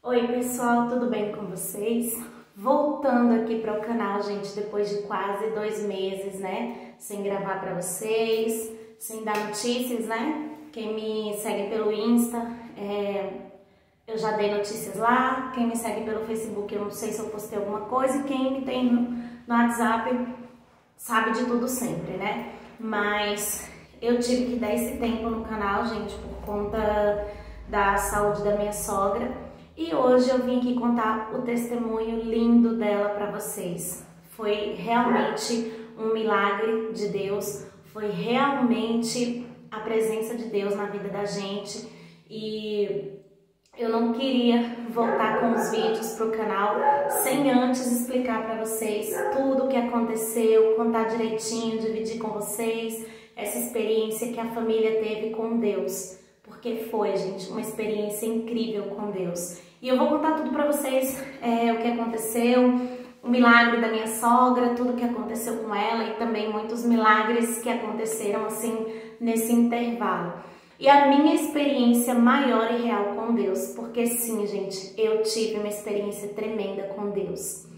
Oi pessoal, tudo bem com vocês? Voltando aqui para o canal, gente, depois de quase 2 meses, né? Sem gravar para vocês, sem dar notícias, né? Quem me segue pelo Insta, eu já dei notícias lá. Quem me segue pelo Facebook, eu não sei se eu postei alguma coisa. E quem me tem no WhatsApp sabe de tudo sempre, né? Mas eu tive que dar esse tempo no canal, gente, por conta da saúde da minha sogra. E hoje eu vim aqui contar o testemunho lindo dela para vocês. Foi realmente um milagre de Deus, foi realmente a presença de Deus na vida da gente. E eu não queria voltar com os vídeos para o canal sem antes explicar para vocês tudo o que aconteceu, contar direitinho, dividir com vocês essa experiência que a família teve com Deus. Porque foi, gente, uma experiência incrível com Deus. E eu vou contar tudo pra vocês, o que aconteceu, o milagre da minha sogra, tudo o que aconteceu com ela e também muitos milagres que aconteceram assim nesse intervalo. E a minha experiência maior e real com Deus, porque sim, gente, eu tive uma experiência tremenda com Deus.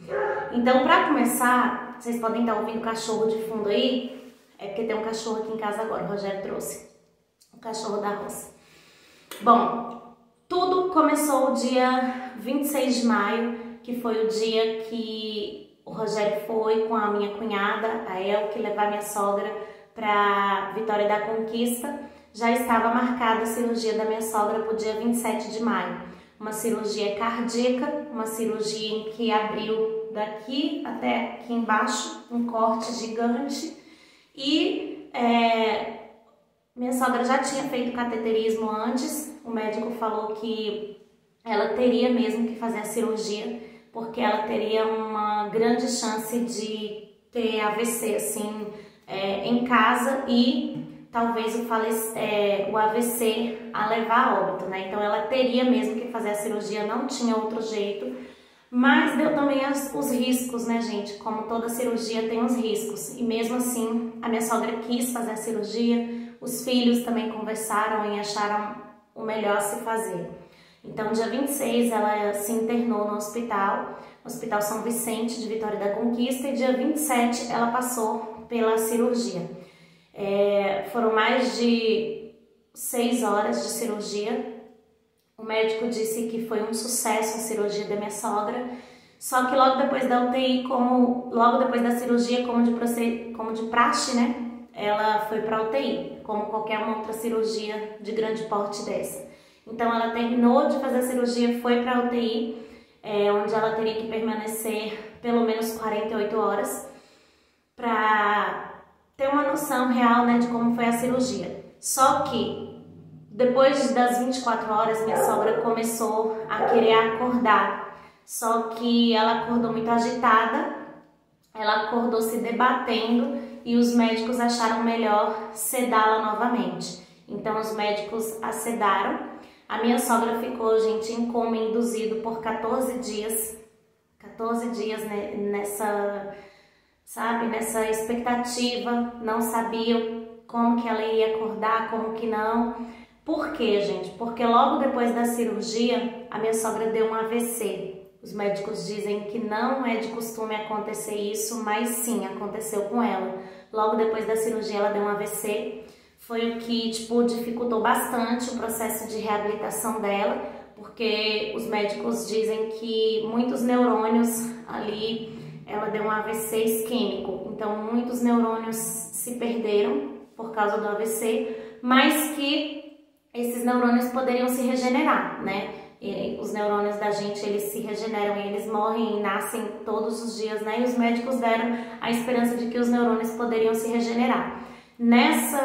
Então, pra começar, vocês podem estar ouvindo cachorro de fundo aí, é porque tem um cachorro aqui em casa agora, o Rogério trouxe, o cachorro da roça. Bom, tudo começou o dia 26 de maio, que foi o dia que o Rogério foi com a minha cunhada, a Elke, levar minha sogra para Vitória da Conquista. Já estava marcada a cirurgia da minha sogra para o dia 27 de maio. Uma cirurgia cardíaca, uma cirurgia em que abriu daqui até aqui embaixo, um corte gigante. E minha sogra já tinha feito cateterismo antes, o médico falou que ela teria mesmo que fazer a cirurgia, porque ela teria uma grande chance de ter AVC, assim, em casa e talvez o AVC a levar a óbito, né? Então ela teria mesmo que fazer a cirurgia, não tinha outro jeito, mas deu também os riscos, né, gente? Como toda cirurgia tem os riscos, e mesmo assim a minha sogra quis fazer a cirurgia. Os filhos também conversaram e acharam o melhor a se fazer. Então, dia 26, ela se internou no Hospital São Vicente de Vitória da Conquista, e dia 27 ela passou pela cirurgia. Foram mais de 6 horas de cirurgia. O médico disse que foi um sucesso a cirurgia da minha sogra, só que logo depois da UTI, logo depois da cirurgia, como de praxe, né? Ela foi para UTI, como qualquer uma outra cirurgia de grande porte dessa. Então ela terminou de fazer a cirurgia, foi para UTI, onde ela teria que permanecer pelo menos 48 horas para ter uma noção real, né, de como foi a cirurgia. Só que depois das 24 horas minha sogra começou a querer acordar, só que ela acordou muito agitada, ela acordou se debatendo, e os médicos acharam melhor sedá-la novamente. Então os médicos a sedaram. A minha sogra ficou, gente, em coma induzido por 14 dias. 14 dias nessa expectativa, não sabia como que ela ia acordar, como que não. Por quê, gente? Porque logo depois da cirurgia, a minha sogra deu um AVC. Os médicos dizem que não é de costume acontecer isso, mas sim, aconteceu com ela. Logo depois da cirurgia ela deu um AVC, foi o que dificultou bastante o processo de reabilitação dela, porque os médicos dizem que muitos neurônios ali, ela deu um AVC isquêmico, então muitos neurônios se perderam por causa do AVC, mas que esses neurônios poderiam se regenerar, né? Os neurônios da gente, eles se regeneram e eles morrem e nascem todos os dias, né? E os médicos deram a esperança de que os neurônios poderiam se regenerar. Nesse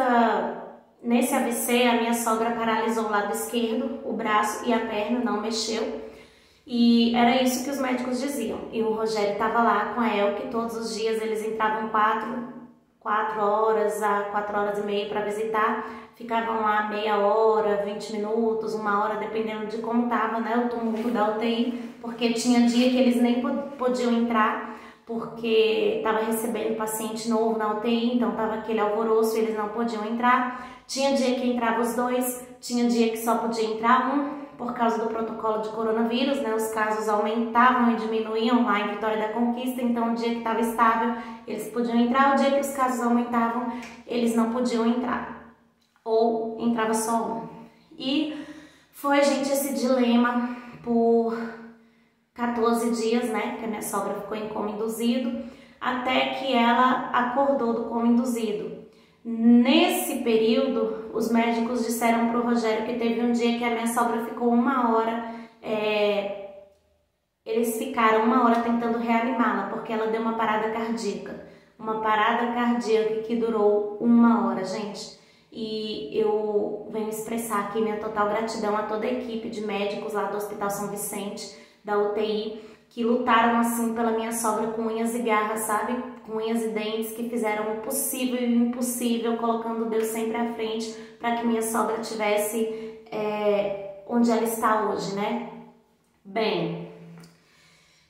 AVC, a minha sogra paralisou o lado esquerdo, o braço e a perna, não mexeu. E era isso que os médicos diziam. E o Rogério estava lá com a Elke, todos os dias eles entravam 4 horas a 4 horas e meia para visitar, ficavam lá meia hora, 20 minutos, 1 hora, dependendo de como estava, né, o tumulto da UTI, porque tinha dia que eles nem podiam entrar, porque estava recebendo paciente novo na UTI, então estava aquele alvoroço e eles não podiam entrar. Tinha dia que entrava os 2, tinha dia que só podia entrar 1, por causa do protocolo de coronavírus, né? Os casos aumentavam e diminuíam lá em Vitória da Conquista, então o dia que estava estável, eles podiam entrar, o dia que os casos aumentavam, eles não podiam entrar, ou entrava só um. E foi, gente, esse dilema por 14 dias, né, que a minha sogra ficou em coma induzido, até que ela acordou do coma induzido. Nesse período, os médicos disseram para o Rogério que teve um dia que a minha sogra ficou 1 hora, eles ficaram 1 hora tentando reanimá-la, porque ela deu uma parada cardíaca. Uma parada cardíaca que durou 1 hora, gente. E eu venho expressar aqui minha total gratidão a toda a equipe de médicos lá do Hospital São Vicente, da UTI, que lutaram assim pela minha sogra com unhas e garras, sabe? Com unhas e dentes, que fizeram o possível e o impossível, colocando Deus sempre à frente para que minha sogra tivesse onde ela está hoje, né? Bem,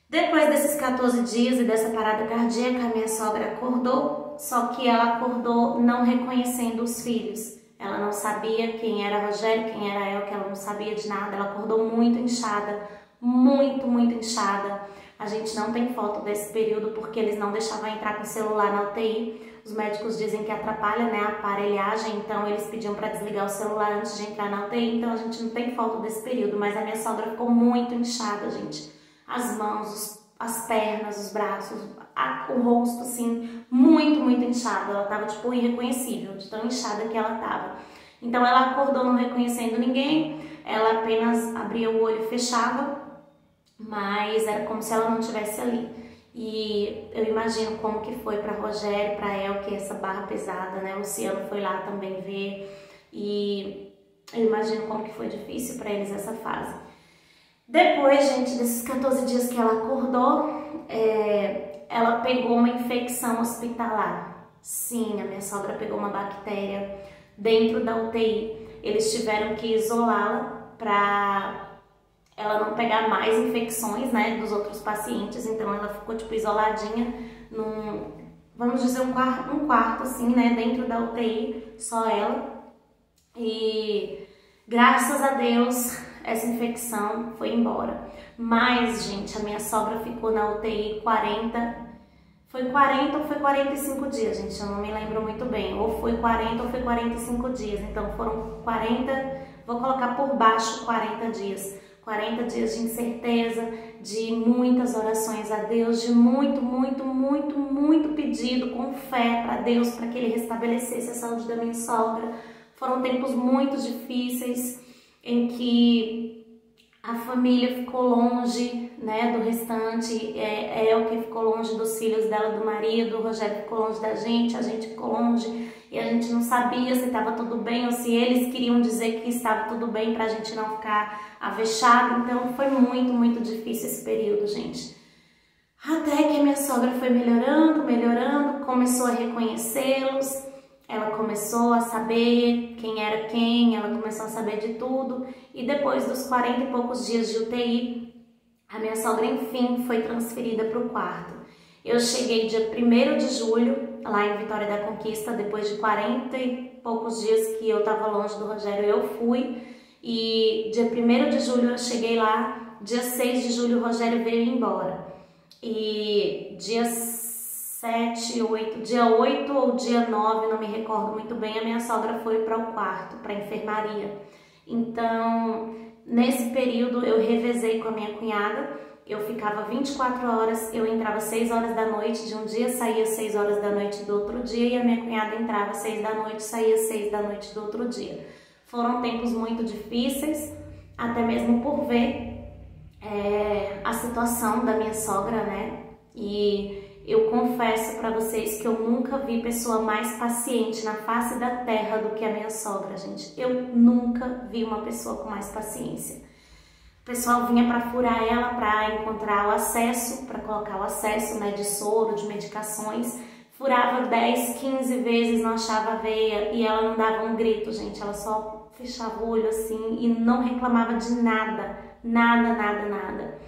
depois desses 14 dias e dessa parada cardíaca, a minha sogra acordou, só que ela acordou não reconhecendo os filhos. Ela não sabia quem era Rogério, quem era El, que ela não sabia de nada. Ela acordou muito inchada, muito inchada. A gente não tem foto desse período porque eles não deixavam entrar com o celular na UTI. Os médicos dizem que atrapalha, né, a aparelhagem, então eles pediam para desligar o celular antes de entrar na UTI, então a gente não tem foto desse período, mas a minha sogra ficou muito inchada, gente. As mãos, as pernas, os braços, o rosto, assim, muito inchado. Ela tava, tipo, irreconhecível, de tão inchada que ela tava. Então ela acordou não reconhecendo ninguém, ela apenas abria o olho e fechava, mas era como se ela não estivesse ali. E eu imagino como que foi para Rogério, para El, que é essa barra pesada, né? O Luciano foi lá também ver, e eu imagino como que foi difícil para eles essa fase. Depois, gente, desses 14 dias que ela acordou, ela pegou uma infecção hospitalar. Sim, a minha sogra pegou uma bactéria dentro da UTI. Eles tiveram que isolá-la para ela não pegar mais infecções, né, dos outros pacientes. Então ela ficou, tipo, isoladinha num, vamos dizer, um quarto assim, né, dentro da UTI, só ela. E graças a Deus essa infecção foi embora. Mas, gente, a minha sogra ficou na UTI 40 ou foi 45 dias, gente, eu não me lembro muito bem. Ou foi 40 ou foi 45 dias. Então foram 40, vou colocar por baixo 40 dias. 40 dias de incerteza, de muitas orações a Deus, de muito pedido com fé para Deus, para que Ele restabelecesse a saúde da minha sogra. Foram tempos muito difíceis, em que a família ficou longe, né, do restante, El que ficou longe dos filhos dela, do marido, o Rogério ficou longe da gente, a gente ficou longe, e a gente não sabia se estava tudo bem ou se eles queriam dizer que estava tudo bem para a gente não ficar avexado. Então foi muito difícil esse período, gente. Até que a minha sogra foi melhorando, começou a reconhecê-los. Ela começou a saber quem era quem, ela começou a saber de tudo. E depois dos 40 e poucos dias de UTI, a minha sogra, enfim, foi transferida para o quarto. Eu cheguei dia 1º de julho, lá em Vitória da Conquista, depois de 40 e poucos dias que eu estava longe do Rogério, eu fui. E dia 1º de julho eu cheguei lá, dia 6 de julho o Rogério veio embora. E dia 8 ou dia 9, não me recordo muito bem, a minha sogra foi para o quarto, para a enfermaria. Então, nesse período eu revezei com a minha cunhada, eu ficava 24 horas, eu entrava 6 horas da noite de um dia, saía 6 horas da noite do outro dia, e a minha cunhada entrava 6 da noite, saía 6 da noite do outro dia. Foram tempos muito difíceis, até mesmo por ver a situação da minha sogra, né? E eu confesso para vocês que eu nunca vi pessoa mais paciente na face da terra do que a minha sogra, gente. Eu nunca vi uma pessoa com mais paciência. O pessoal vinha para furar ela, para encontrar o acesso, para colocar o acesso, né, de soro, de medicações. Furava 10, 15 vezes, não achava a veia, e ela não dava um grito, gente. Ela só fechava o olho assim e não reclamava de nada, nada.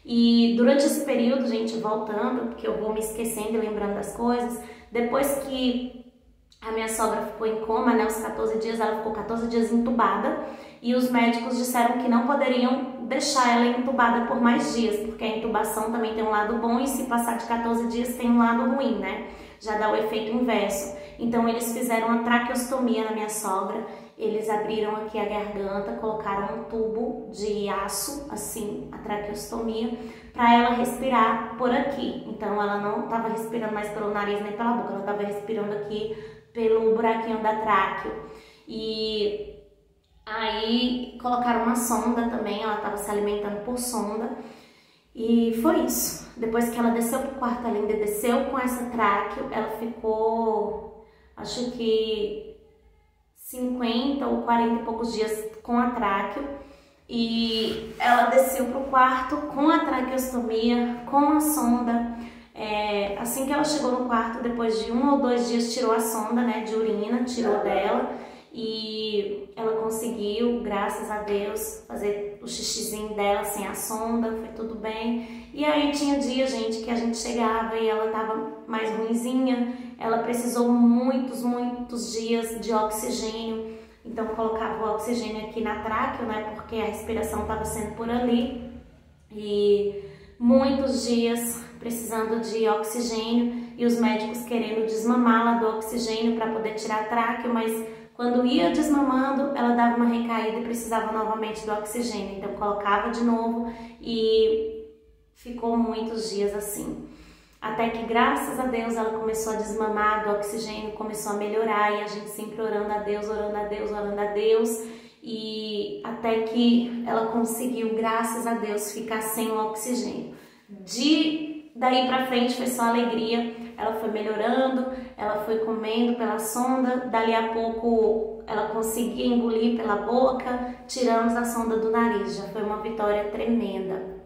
E durante esse período, gente, voltando, porque eu vou me esquecendo e lembrando das coisas, depois que A minha sogra ficou em coma, né, os 14 dias, ela ficou 14 dias entubada e os médicos disseram que não poderiam deixar ela entubada por mais dias, porque a intubação também tem um lado bom e se passar de 14 dias tem um lado ruim, né? Já dá o efeito inverso. Então eles fizeram uma traqueostomia na minha sogra, eles abriram aqui a garganta, colocaram um tubo de aço, assim, a traqueostomia, para ela respirar por aqui. Então ela não estava respirando mais pelo nariz nem pela boca, ela estava respirando aqui pelo buraquinho da tráqueo. E aí colocaram uma sonda também, ela estava se alimentando por sonda. E foi isso. Depois que ela desceu pro quarto, ela ainda desceu com essa tráqueo, ela ficou, acho que 50 ou 40 e poucos dias com a tráqueo. E ela desceu pro quarto com a traqueostomia, com a sonda. Assim que ela chegou no quarto, depois de 1 ou 2 dias, tirou a sonda, né, de urina, tirou dela. E ela conseguiu, graças a Deus, fazer o xixizinho dela sem a sonda, foi tudo bem. E aí tinha dia, gente, que a gente chegava e ela tava mais ruinzinha, ela precisou muitos dias de oxigênio, então colocava o oxigênio aqui na tráqueo, né, porque a respiração estava sendo por ali. E muitos dias precisando de oxigênio e os médicos querendo desmamá-la do oxigênio para poder tirar a tráqueo, mas quando ia desmamando, ela dava uma recaída e precisava novamente do oxigênio. Então colocava de novo e ficou muitos dias assim. Até que, graças a Deus, ela começou a desmamar do oxigênio, começou a melhorar e a gente sempre orando a Deus, orando a Deus, orando a Deus. E até que ela conseguiu, graças a Deus, ficar sem o oxigênio. Daí pra frente foi só alegria, ela foi melhorando, ela foi comendo pela sonda, dali a pouco ela conseguia engolir pela boca, tiramos a sonda do nariz, já foi uma vitória tremenda.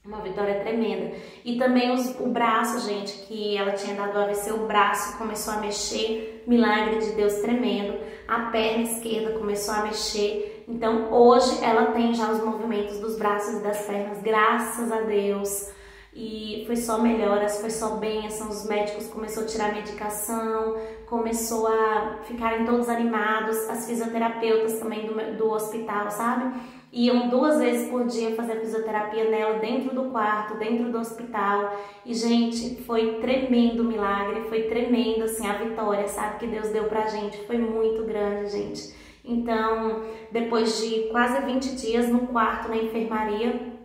Uma vitória tremenda. E também o braço, gente, que ela tinha dado o AVC, o braço começou a mexer, milagre de Deus tremendo. A perna esquerda começou a mexer. Então hoje ela tem já os movimentos dos braços e das pernas, graças a Deus. E foi só melhoras, foi só bênção, os médicos começaram a tirar medicação, começou a ficarem todos animados, as fisioterapeutas também do hospital, sabe? Iam 2 vezes por dia fazer fisioterapia nela dentro do quarto, dentro do hospital. E, gente, foi tremendo o milagre, foi tremendo, assim, a vitória, sabe, que Deus deu pra gente. Foi muito grande, gente. Então, depois de quase 20 dias no quarto, na enfermaria,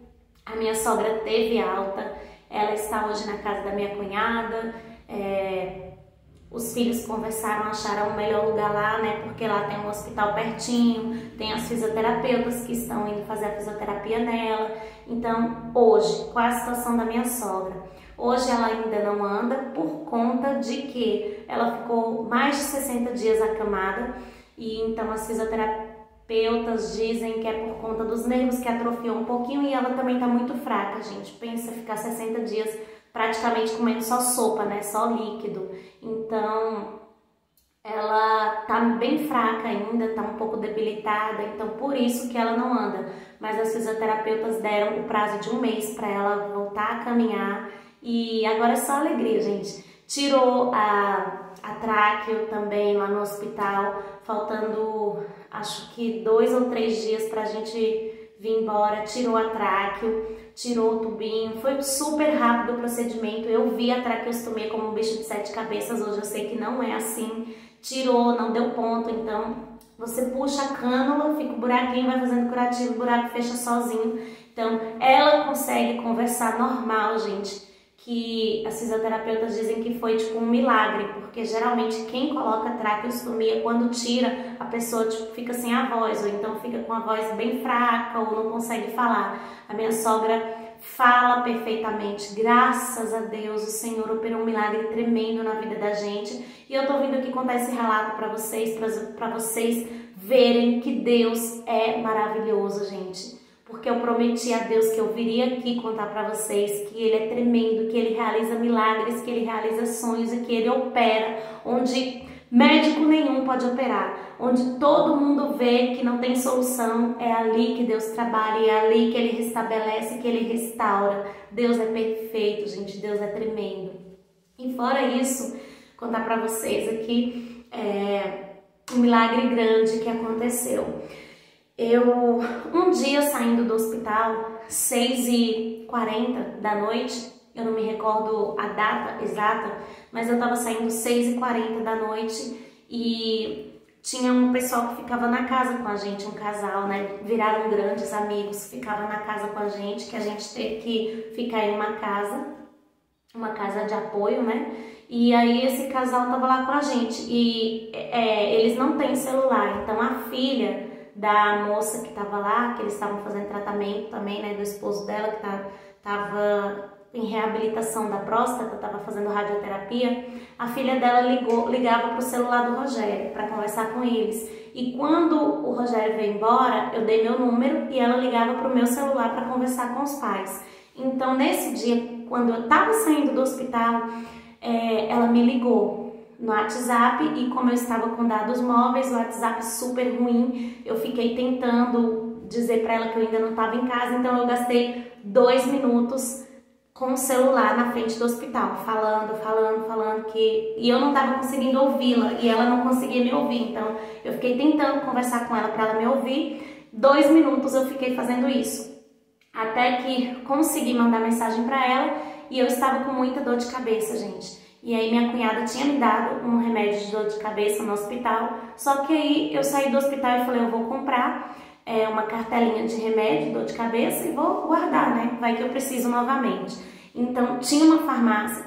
a minha sogra teve alta. Ela está hoje na casa da minha cunhada. Os filhos conversaram, acharam o melhor lugar lá, né? Porque lá tem um hospital pertinho, tem as fisioterapeutas que estão indo fazer a fisioterapia nela. Então, hoje, qual é a situação da minha sogra? Hoje ela ainda não anda por conta de que ela ficou mais de 60 dias acamada e então as fisioterapeutas dizem que é por conta dos nervos que atrofiou um pouquinho e ela também tá muito fraca, gente. Pensa ficar 60 dias praticamente comendo só sopa, né? Só líquido. Então, ela tá bem fraca ainda, tá um pouco debilitada, então por isso que ela não anda. Mas as fisioterapeutas deram o prazo de 1 mês para ela voltar a caminhar e agora é só alegria, gente. Tirou a tráqueo também lá no hospital, faltando acho que 2 ou 3 dias pra gente vir embora, tirou a tráqueo, tirou o tubinho, foi super rápido o procedimento. Eu vi a traqueostomia como um bicho de 7 cabeças, hoje eu sei que não é assim. Tirou, não deu ponto, então você puxa a cânula, fica o buraquinho, vai fazendo curativo, o buraco fecha sozinho. Então ela consegue conversar normal, gente, que as fisioterapeutas dizem que foi tipo um milagre, porque geralmente quem coloca traqueostomia, quando tira, a pessoa tipo, fica sem a voz, ou então fica com a voz bem fraca, ou não consegue falar. A minha sogra fala perfeitamente, graças a Deus, o Senhor operou um milagre tremendo na vida da gente, e eu tô vindo aqui contar esse relato para vocês verem que Deus é maravilhoso, gente. Porque eu prometi a Deus que eu viria aqui contar para vocês que Ele é tremendo, que Ele realiza milagres, que Ele realiza sonhos e que Ele opera onde médico nenhum pode operar. Onde todo mundo vê que não tem solução, é ali que Deus trabalha, é ali que Ele restabelece, que Ele restaura. Deus é perfeito, gente, Deus é tremendo. E fora isso, contar para vocês aqui, um milagre grande que aconteceu. Um dia saindo do hospital, 6h40 da noite, eu não me recordo a data exata, mas eu tava saindo 6h40 da noite e tinha um pessoal que ficava na casa com a gente, um casal, né? Viraram grandes amigos, ficava na casa com a gente, que a gente teve que ficar em uma casa de apoio, né? E aí esse casal tava lá com a gente e eles não têm celular, então a filha da moça que tava lá, que eles estavam fazendo tratamento também, né, do esposo dela, que tava em reabilitação da próstata, tava fazendo radioterapia, a filha dela ligava pro celular do Rogério para conversar com eles. E quando o Rogério veio embora, eu dei meu número e ela ligava pro meu celular para conversar com os pais. Então, nesse dia, quando eu tava saindo do hospital, ela me ligou no WhatsApp e como eu estava com dados móveis, o WhatsApp super ruim, eu fiquei tentando dizer para ela que eu ainda não estava em casa, então eu gastei 2 minutos com o celular na frente do hospital, falando e eu não estava conseguindo ouvi-la e ela não conseguia me ouvir, então eu fiquei tentando conversar com ela para ela me ouvir. 2 minutos eu fiquei fazendo isso, até que consegui mandar mensagem para ela e eu estava com muita dor de cabeça, gente. E aí minha cunhada tinha me dado um remédio de dor de cabeça no hospital, só que aí eu saí do hospital e falei, eu vou comprar uma cartelinha de remédio de dor de cabeça e vou guardar, né? Vai que eu preciso novamente. Então tinha uma farmácia,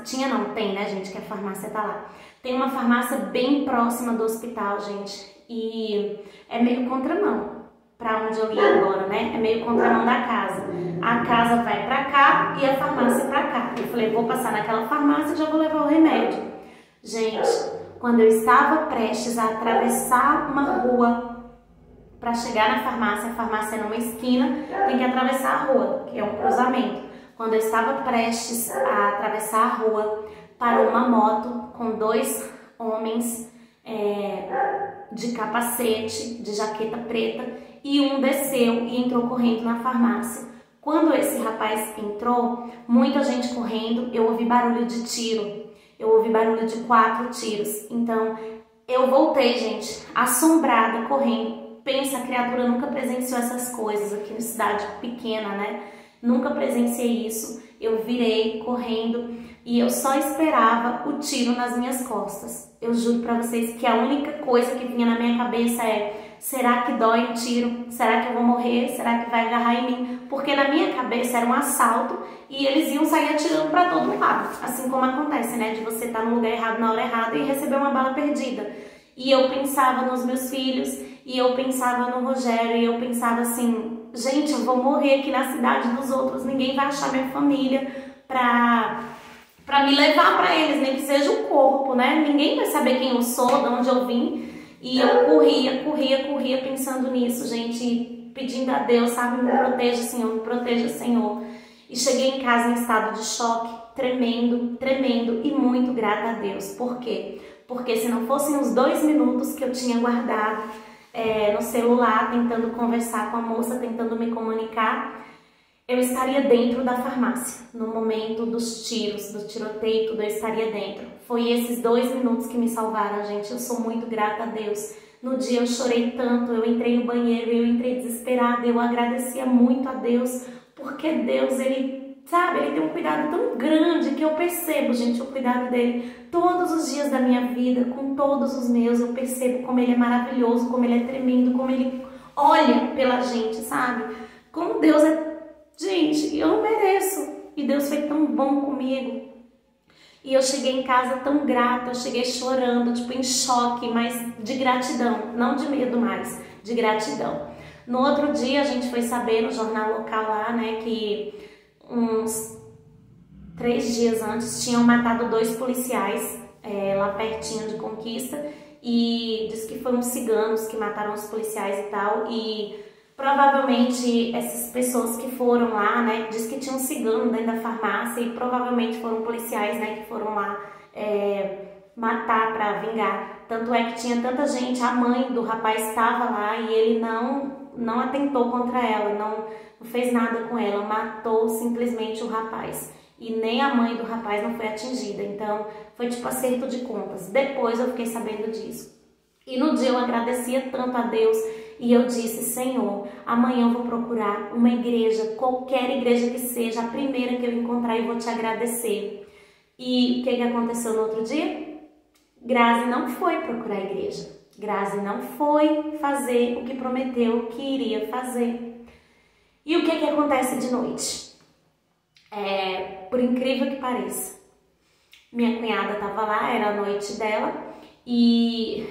tem, né, gente, que a farmácia tá lá. Tem uma farmácia bem próxima do hospital, gente, e é meio contramão para onde eu ia agora, né? É meio contramão da casa. A casa vai para cá e a farmácia para cá. Eu falei, vou passar naquela farmácia e já vou levar o remédio. Gente, quando eu estava prestes a atravessar uma rua para chegar na farmácia, a farmácia é numa esquina, tem que atravessar a rua, que é um cruzamento. Quando eu estava prestes a atravessar a rua, parou uma moto com 2 homens de capacete, de jaqueta preta, e um desceu e entrou correndo na farmácia. Quando esse rapaz entrou, muita gente correndo, eu ouvi barulho de tiro, eu ouvi barulho de 4 tiros. Então, eu voltei, gente, assombrada, correndo. Pensa, a criatura nunca presenciou essas coisas aqui na cidade pequena, né? Nunca presenciei isso. Eu virei correndo e eu só esperava o tiro nas minhas costas. Eu juro pra vocês que a única coisa que vinha na minha cabeça será que dói o tiro? Será que eu vou morrer? Será que vai agarrar em mim? Porque na minha cabeça era um assalto e eles iam sair atirando pra todo lado. Assim como acontece, né? De você estar no lugar errado na hora errada e receber uma bala perdida. E eu pensava nos meus filhos, e eu pensava no Rogério, e eu pensava assim, gente, eu vou morrer aqui na cidade dos outros, ninguém vai achar minha família pra me levar pra eles, nem que seja o corpo, né? Ninguém vai saber quem eu sou, de onde eu vim. E eu corria pensando nisso, gente, pedindo a Deus, sabe, me proteja, Senhor, me proteja, Senhor. E cheguei em casa em estado de choque, tremendo e muito grata a Deus. Por quê? Porque se não fossem os 2 minutos que eu tinha guardado no celular, tentando conversar com a moça, tentando me comunicar, eu estaria dentro da farmácia. No momento dos tiros, do tiroteio, tudo, eu estaria dentro. Foi esses 2 minutos que me salvaram, gente. Eu sou muito grata a Deus. No dia eu chorei tanto, eu entrei no banheiro, eu entrei desesperada, eu agradecia muito a Deus, porque Deus, Ele, sabe, Ele tem um cuidado tão grande que eu percebo, gente, o cuidado dEle todos os dias da minha vida, com todos os meus, eu percebo como Ele é maravilhoso, como Ele é tremendo, como Ele olha pela gente, sabe? Como Deus é... Gente, eu não mereço, e Deus foi tão bom comigo. E eu cheguei em casa tão grata, eu cheguei chorando, tipo em choque, mas de gratidão, não de medo mais, de gratidão. No outro dia a gente foi saber no jornal local lá, né, que uns 3 dias antes tinham matado 2 policiais lá pertinho de Conquista, e diz que foram ciganos que mataram os policiais e tal, e provavelmente essas pessoas que foram lá, né, diz que tinha um cigano dentro da farmácia e provavelmente foram policiais, né, que foram lá matar para vingar. Tanto é que tinha tanta gente, a mãe do rapaz estava lá e ele não atentou contra ela, não fez nada com ela, matou simplesmente o rapaz. E nem a mãe do rapaz não foi atingida, então foi tipo acerto de contas. Depois eu fiquei sabendo disso. E no dia eu agradecia tanto a Deus e eu disse: Senhor, amanhã eu vou procurar uma igreja, qualquer igreja que seja, a primeira que eu encontrar, e vou te agradecer. E o que aconteceu no outro dia? Grazi não foi procurar a igreja. Grazi não foi fazer o que prometeu que iria fazer. E o que acontece de noite? Por incrível que pareça, minha cunhada estava lá, era a noite dela, ia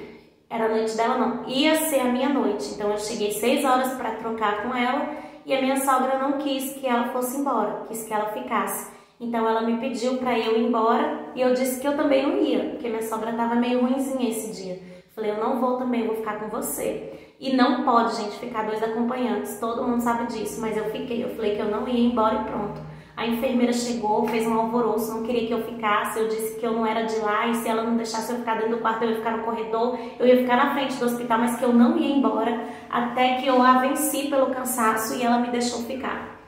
ser a minha noite. Então eu cheguei 6 horas para trocar com ela e a minha sogra não quis que ela fosse embora, quis que ela ficasse. Então ela me pediu para eu ir embora e eu disse que eu também não ia, porque minha sogra estava meio ruinzinha esse dia. Falei: eu não vou também, eu vou ficar com você. E não pode, gente, ficar 2 acompanhantes, todo mundo sabe disso, mas eu fiquei. Eu falei que eu não ia embora e pronto. A enfermeira chegou, fez um alvoroço, não queria que eu ficasse, eu disse que eu não era de lá e se ela não deixasse eu ficar dentro do quarto, eu ia ficar no corredor, eu ia ficar na frente do hospital, mas que eu não ia embora até que eu a venci pelo cansaço e ela me deixou ficar.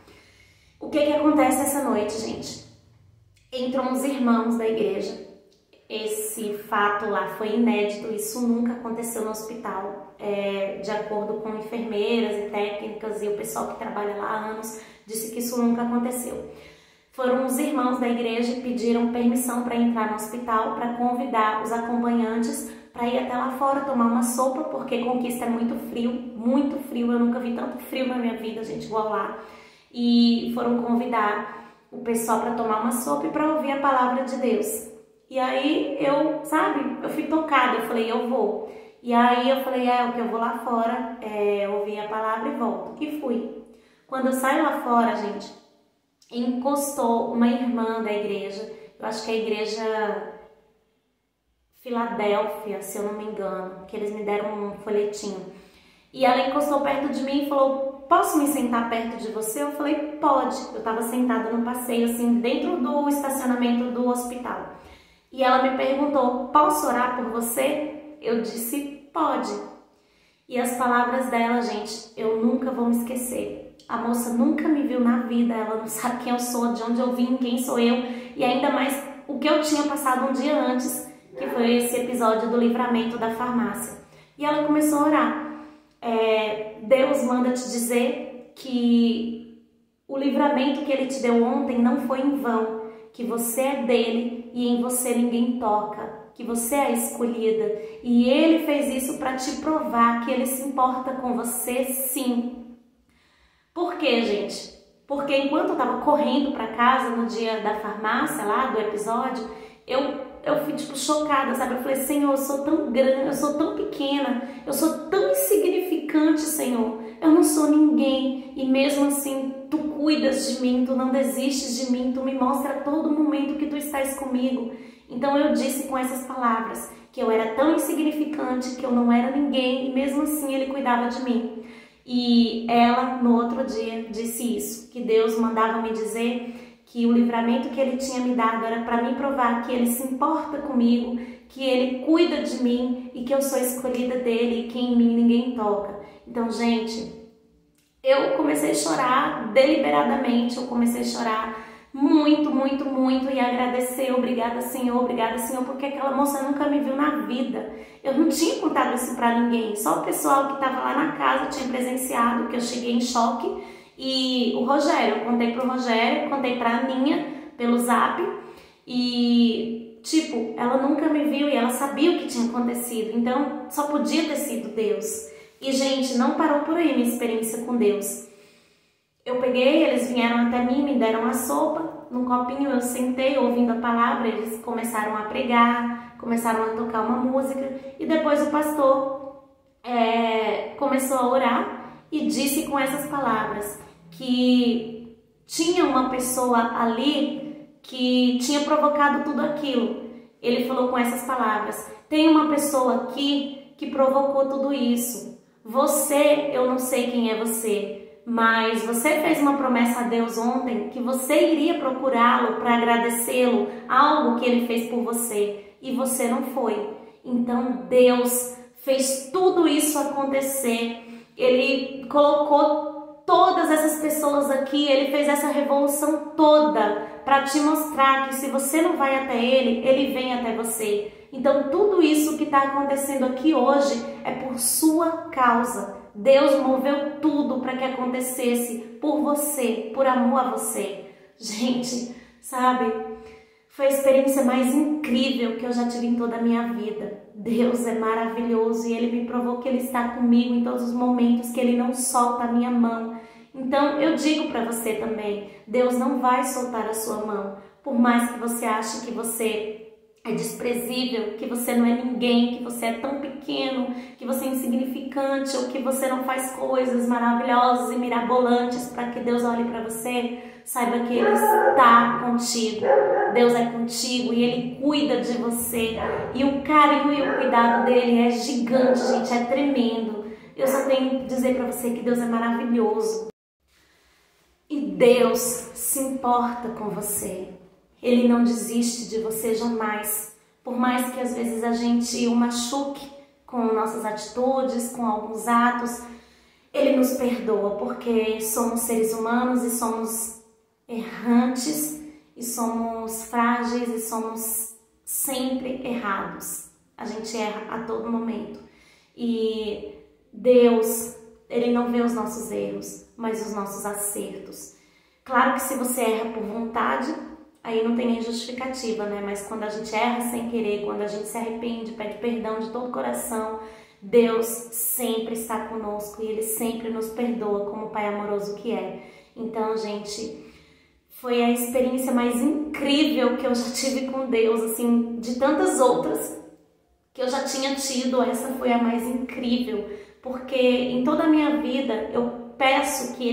O que acontece essa noite, gente? Entram uns irmãos da igreja. Esse fato lá foi inédito, isso nunca aconteceu no hospital, de acordo com enfermeiras e técnicas e o pessoal que trabalha lá há anos, disse que isso nunca aconteceu. Foram os irmãos da igreja que pediram permissão para entrar no hospital, para convidar os acompanhantes para ir até lá fora tomar uma sopa, porque Conquista é muito frio, eu nunca vi tanto frio na minha vida, gente, igual lá. E foram convidar o pessoal para tomar uma sopa e para ouvir a palavra de Deus. E aí eu fui tocada, eu falei: eu vou. E aí eu falei: que eu vou lá fora, ouvir a palavra e volto. E fui. Quando eu saio lá fora, gente, encostou uma irmã da igreja, eu acho que é a igreja Filadélfia, se eu não me engano, que eles me deram um folhetinho. E ela encostou perto de mim e falou: posso me sentar perto de você? Eu falei: pode. Eu estava sentada no passeio, assim, dentro do estacionamento do hospital. E ela me perguntou: posso orar por você? Eu disse: pode. E as palavras dela, gente, eu nunca vou me esquecer. A moça nunca me viu na vida, ela não sabe quem eu sou, de onde eu vim, quem sou eu, e ainda mais o que eu tinha passado um dia antes, que foi esse episódio do livramento da farmácia. E ela começou a orar. Deus manda te dizer que o livramento que Ele te deu ontem não foi em vão, que você é dele e em você ninguém toca, que você é a escolhida. E Ele fez isso para te provar que Ele se importa com você, sim. Por quê, gente? Porque enquanto eu estava correndo para casa no dia da farmácia, lá do episódio, eu fui tipo chocada, sabe? Eu falei: Senhor, eu sou tão grande, eu sou tão pequena, eu sou tão insignificante, Senhor. Eu não sou ninguém e mesmo assim Tu cuidas de mim, Tu não desistes de mim, Tu me mostra a todo momento que Tu estás comigo. Então eu disse com essas palavras que eu era tão insignificante, que eu não era ninguém e mesmo assim Ele cuidava de mim. E ela, no outro dia, disse isso, que Deus mandava me dizer que o livramento que Ele tinha me dado era para me provar que Ele se importa comigo, que Ele cuida de mim e que eu sou escolhida dEle e que em mim ninguém toca. Então, gente, eu comecei a chorar deliberadamente, eu comecei a chorar muito e agradecer. Obrigada, Senhor, porque aquela moça nunca me viu na vida. Eu não tinha contado isso para ninguém, só o pessoal que estava lá na casa tinha presenciado, que eu cheguei em choque. E o Rogério, eu contei pro Rogério, contei pra Aninha pelo zap e, tipo, ela nunca me viu e ela sabia o que tinha acontecido, então só podia ter sido Deus. E, gente, não parou por aí minha experiência com Deus. Eu peguei, eles vieram até mim, me deram a sopa, num copinho eu sentei ouvindo a palavra, eles começaram a pregar, começaram a tocar uma música e depois o pastor começou a orar e disse com essas palavras que tinha uma pessoa ali que tinha provocado tudo aquilo. Ele falou com essas palavras: tem uma pessoa aqui que provocou tudo isso. Você, eu não sei quem é você, mas você fez uma promessa a Deus ontem que você iria procurá-lo para agradecê-lo algo que ele fez por você e você não foi. Então Deus fez tudo isso acontecer. Ele colocou todas essas pessoas aqui, Ele fez essa revolução toda para te mostrar que se você não vai até Ele, Ele vem até você. Então tudo isso que está acontecendo aqui hoje é por sua causa. Deus moveu tudo para que acontecesse por você, por amor a você. Gente, sabe, foi a experiência mais incrível que eu já tive em toda a minha vida. Deus é maravilhoso e Ele me provou que Ele está comigo em todos os momentos, que Ele não solta a minha mão. Então eu digo para você também, Deus não vai soltar a sua mão. Por mais que você ache que você é desprezível, que você não é ninguém, que você é tão pequeno, que você é insignificante ou que você não faz coisas maravilhosas e mirabolantes para que Deus olhe para você, saiba que Ele está contigo. Deus é contigo e Ele cuida de você. E o carinho e o cuidado dele é gigante, gente, é tremendo. Eu só tenho que dizer para você que Deus é maravilhoso. E Deus se importa com você. Ele não desiste de você jamais. Por mais que às vezes a gente o machuque com nossas atitudes, com alguns atos, Ele nos perdoa, porque somos seres humanos e somos errantes, e somos frágeis e somos sempre errados. A gente erra a todo momento. E Deus, Ele não vê os nossos erros, mas os nossos acertos. Claro que se você erra por vontade, aí não tem nem justificativa, né? Mas quando a gente erra sem querer, quando a gente se arrepende, pede perdão de todo o coração, Deus sempre está conosco e Ele sempre nos perdoa como Pai amoroso que é. Então, gente, foi a experiência mais incrível que eu já tive com Deus, assim, de tantas outras que eu já tinha tido, essa foi a mais incrível, porque em toda a minha vida eu peço que